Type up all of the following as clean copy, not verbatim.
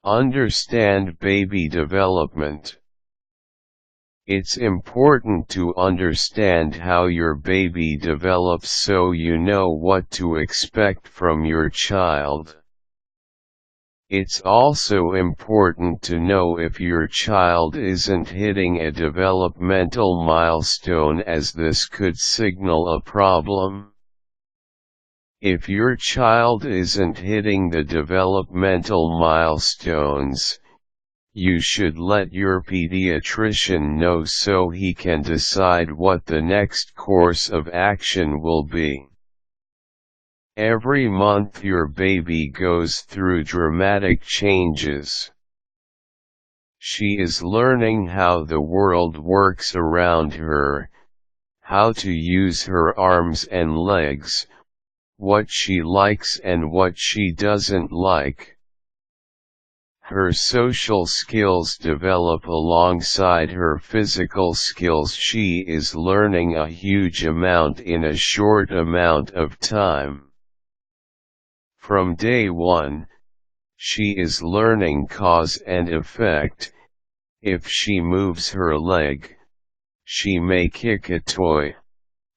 Understand baby development. It's important to understand how your baby develops so you know what to expect from your child. It's also important to know if your child isn't hitting a developmental milestone, as this could signal a problem. If your child isn't hitting the developmental milestones, you should let your pediatrician know so he can decide what the next course of action will be. Every month your baby goes through dramatic changes. She is learning how the world works around her, how to use her arms and legs, what she likes and what she doesn't like. Her social skills develop alongside her physical skills. She is learning a huge amount in a short amount of time. From day one, she is learning cause and effect. If she moves her leg, she may kick a toy,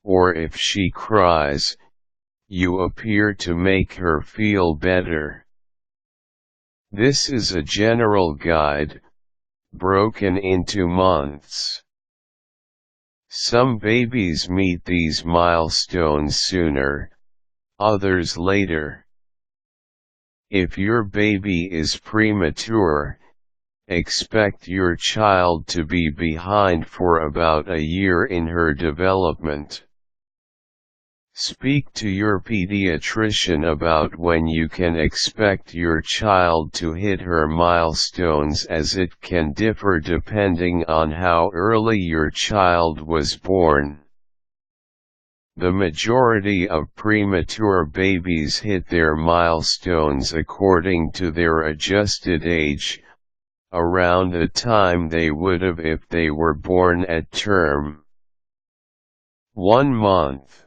or if she cries, you appear to make her feel better. This is a general guide, broken into months. Some babies meet these milestones sooner, others later. If your baby is premature, expect your child to be behind for about a year in her development. Speak to your pediatrician about when you can expect your child to hit her milestones, as it can differ depending on how early your child was born. The majority of premature babies hit their milestones according to their adjusted age, around the time they would have if they were born at term. 1 month.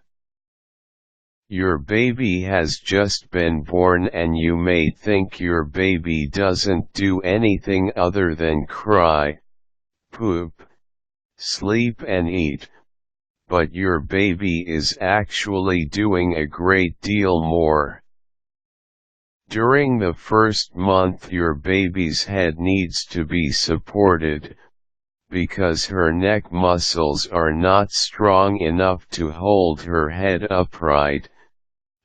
Your baby has just been born and you may think your baby doesn't do anything other than cry, poop, sleep and eat. But your baby is actually doing a great deal more. During the first month your baby's head needs to be supported, because her neck muscles are not strong enough to hold her head upright,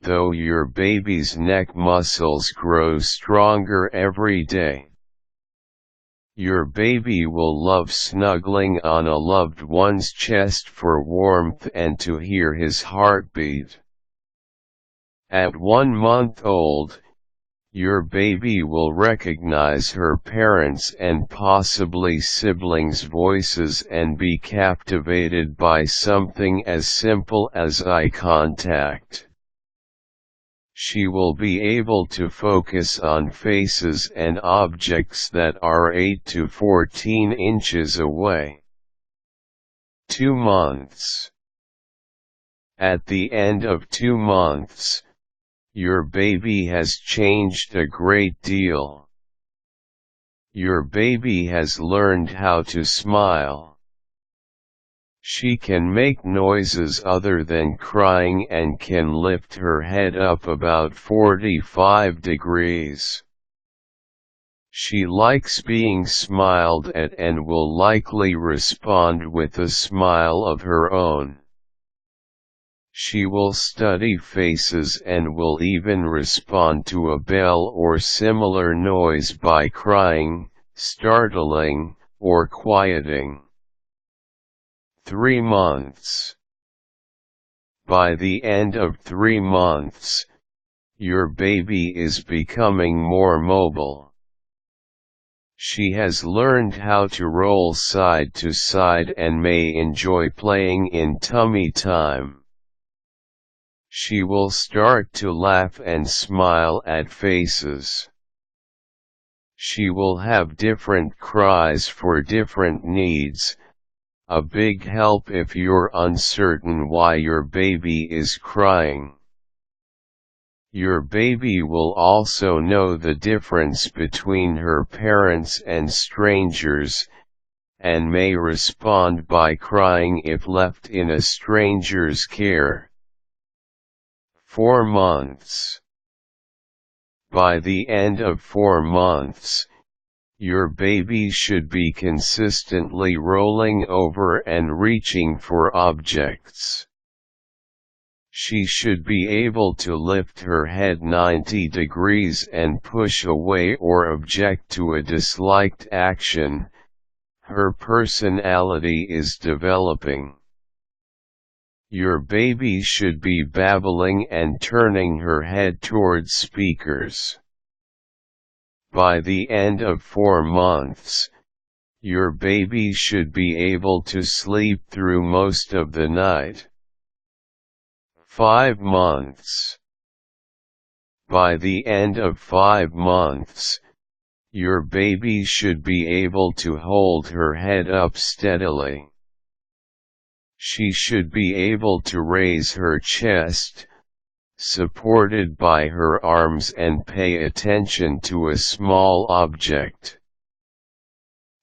though your baby's neck muscles grow stronger every day. Your baby will love snuggling on a loved one's chest for warmth and to hear his heartbeat. At 1 month old, your baby will recognize her parents' and possibly siblings' voices and be captivated by something as simple as eye contact. She will be able to focus on faces and objects that are 8 to 14 inches away. 2 months. At the end of 2 months, your baby has changed a great deal. Your baby has learned how to smile. She can make noises other than crying and can lift her head up about 45 degrees. She likes being smiled at and will likely respond with a smile of her own. She will study faces and will even respond to a bell or similar noise by crying, startling, or quieting. 3 months. By the end of 3 months, your baby is becoming more mobile. She has learned how to roll side to side and may enjoy playing in tummy time. She will start to laugh and smile at faces. She will have different cries for different needs, a big help if you're uncertain why your baby is crying. Your baby will also know the difference between her parents and strangers, and may respond by crying if left in a stranger's care. 4 months. By the end of 4 months, your baby should be consistently rolling over and reaching for objects. She should be able to lift her head 90 degrees and push away or object to a disliked action. Her personality is developing. Your baby should be babbling and turning her head towards speakers. By the end of 4 months, your baby should be able to sleep through most of the night. 5 months. By the end of 5 months, your baby should be able to hold her head up steadily. She should be able to raise her chest, supported by her arms, and pay attention to a small object.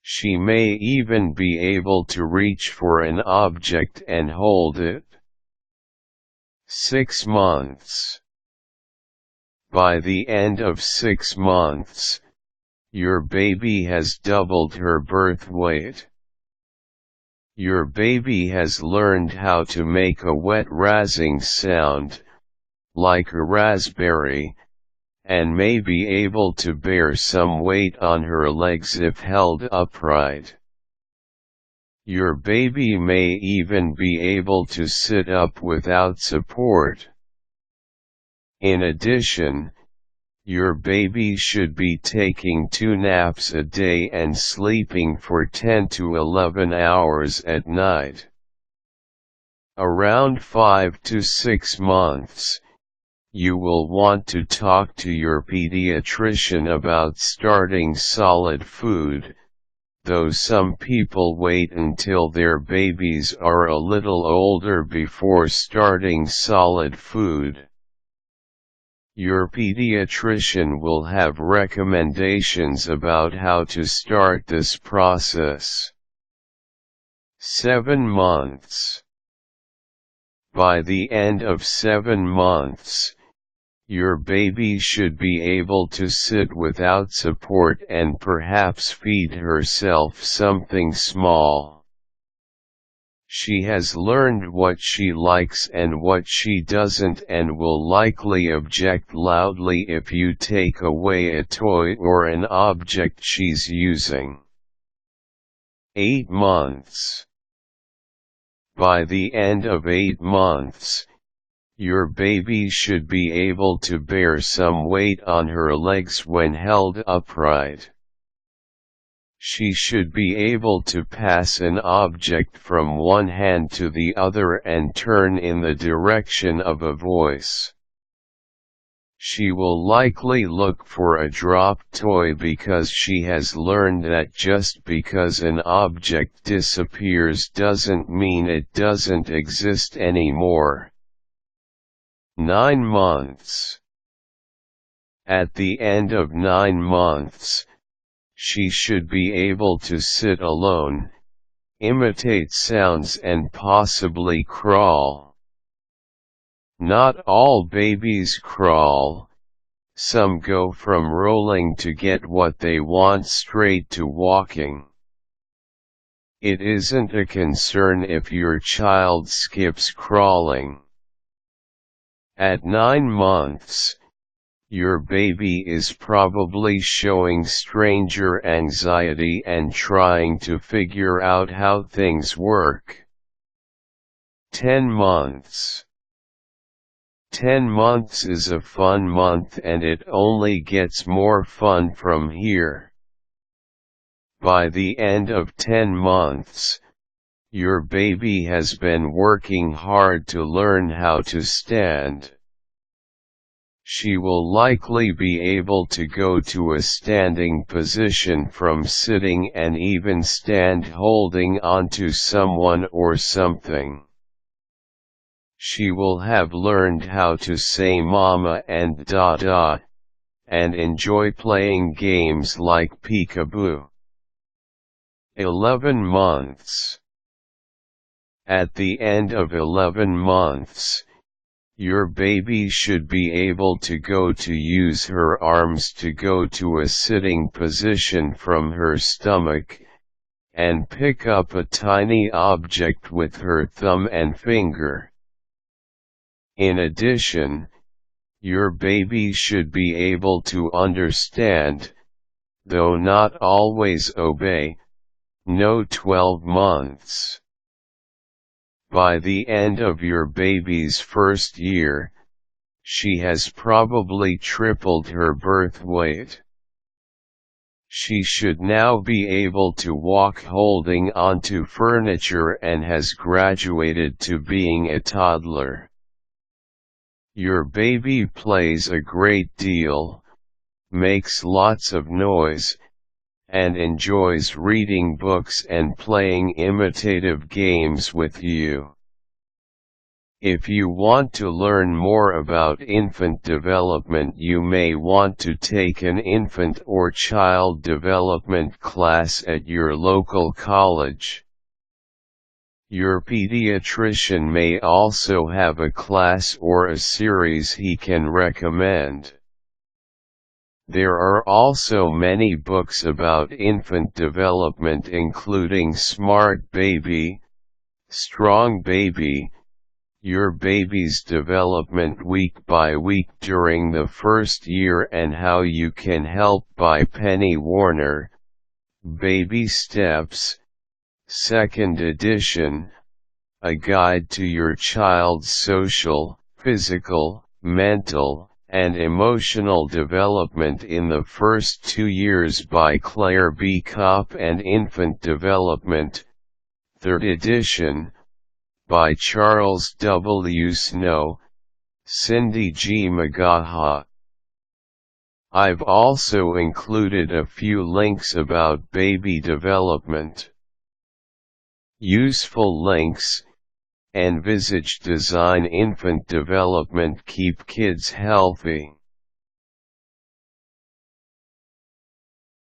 She may even be able to reach for an object and hold it. 6 months. By the end of 6 months, your baby has doubled her birth weight. Your baby has learned how to make a wet razzing sound, like a raspberry, and may be able to bear some weight on her legs if held upright. Your baby may even be able to sit up without support. In addition, your baby should be taking 2 naps a day and sleeping for 10 to 11 hours at night. Around 5 to 6 months, you will want to talk to your pediatrician about starting solid food, though some people wait until their babies are a little older before starting solid food. Your pediatrician will have recommendations about how to start this process. 7 months. By the end of 7 months, your baby should be able to sit without support and perhaps feed herself something small. She has learned what she likes and what she doesn't, and will likely object loudly if you take away a toy or an object she's using. 8 months. By the end of 8 months, your baby should be able to bear some weight on her legs when held upright. She should be able to pass an object from one hand to the other and turn in the direction of a voice. She will likely look for a dropped toy because she has learned that just because an object disappears doesn't mean it doesn't exist anymore. 9 months. At the end of 9 months, she should be able to sit alone, imitate sounds, and possibly crawl. Not all babies crawl. Some go from rolling to get what they want straight to walking. It isn't a concern if your child skips crawling. At 9 months, your baby is probably showing stranger anxiety and trying to figure out how things work. 10 months. 10 months is a fun month, and it only gets more fun from here. By the end of 10 months, your baby has been working hard to learn how to stand. She will likely be able to go to a standing position from sitting and even stand holding onto someone or something. She will have learned how to say mama and dada, and enjoy playing games like peekaboo. 11 months. At the end of 11 months, your baby should be able to use her arms to go to a sitting position from her stomach, and pick up a tiny object with her thumb and finger. In addition, your baby should be able to understand, though not always obey, no 12 months. By the end of your baby's first year, she has probably tripled her birth weight. She should now be able to walk holding onto furniture and has graduated to being a toddler. Your baby plays a great deal, makes lots of noise, and enjoys reading books and playing imitative games with you. If you want to learn more about infant development, you may want to take an infant or child development class at your local college. Your pediatrician may also have a class or a series he can recommend. There are also many books about infant development, including Smart Baby, Strong Baby, Your Baby's Development Week by Week During the First Year and How You Can Help by Penny Warner, Baby Steps, 2nd edition, A Guide to Your Child's Social, Physical, Mental, and Emotional Development in the First 2 Years by Claire B. Kopp, and Infant Development, 3rd edition, by Charles W. Snow, Cindy G. Magaha. I've also included a few links about baby development. Useful links: Envisage Design Infant Development Keep Kids Healthy.